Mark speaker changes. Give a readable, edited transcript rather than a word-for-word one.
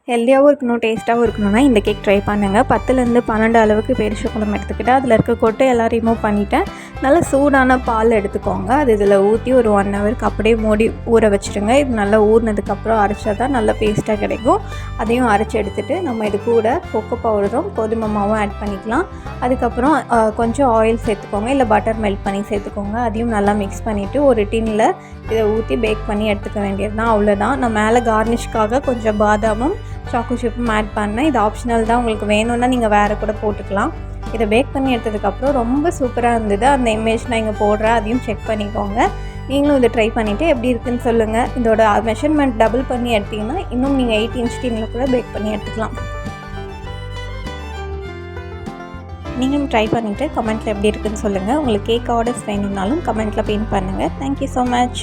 Speaker 1: ஹெல்த்தியாகவும் இருக்கணும், டேஸ்ட்டாகவும் இருக்கணும்னா இந்த கேக் ட்ரை பண்ணுங்கள். 10லேருந்து 12 அளவுக்கு பேரிச்சம்பழம் எடுத்துக்கிட்டேன். அதில் இருக்க கொட்டை எல்லாம் ரிமூவ் பண்ணிவிட்டேன். நல்லா சூடான பால் எடுத்துக்கோங்க. அது இதில் ஊற்றி ஒரு 1 ஹவருக்கு அப்படியே மூடி ஊற வச்சுருங்க. இது நல்லா ஊறினதுக்கப்புறம் அரைச்சா தான் நல்லா பேஸ்ட்டாக கிடைக்கும். அதையும் அரைச்சி எடுத்துகிட்டு நம்ம இது கூட கொக்கோ பவுடரும் கோதுமை மாவும் ஆட் பண்ணிக்கலாம். அதுக்கப்புறம் கொஞ்சம் ஆயில் சேர்த்துக்கோங்க, இல்லை பட்டர் மெல்ட் பண்ணி சேர்த்துக்கோங்க. அதையும் நல்லா மிக்ஸ் பண்ணிவிட்டு ஒரு டின்னில் இதை ஊற்றி பேக் பண்ணி எடுத்துக்க வேண்டியது தான். அவ்வளோதான். நான் மேலே கார்னிஷ்காக கொஞ்சம் பாதாமும் சாக்கோ சிப்பும் ஆட் பண்ணேன். இது ஆப்ஷனல் தான், உங்களுக்கு வேணும்னா நீங்கள் வேறு கூட போட்டுக்கலாம். இதை பேக் பண்ணி எடுத்ததுக்கப்புறம் ரொம்ப சூப்பராக இருந்தது. அந்த இமேஜ் நான் இங்கே போடுறேன், அதையும் செக் பண்ணிக்கோங்க. நீங்களும் இதை ட்ரை பண்ணிவிட்டு எப்படி இருக்குதுன்னு சொல்லுங்கள். இதோட மெஷர்மெண்ட் டபுள் பண்ணி எடுத்திங்கன்னா இன்னும் நீங்கள் 8 இன்ச் டின்னில் கூட பேக் பண்ணி எடுத்துக்கலாம். நீங்களும் ட்ரை பண்ணிவிட்டு கமெண்ட்டில் எப்படி இருக்குதுன்னு சொல்லுங்கள். உங்களுக்கு கேக் ஆர்டர்ஸ் வேணும்னாலும் கமெண்ட்டில் பின் பண்ணுங்கள். Thank you so much.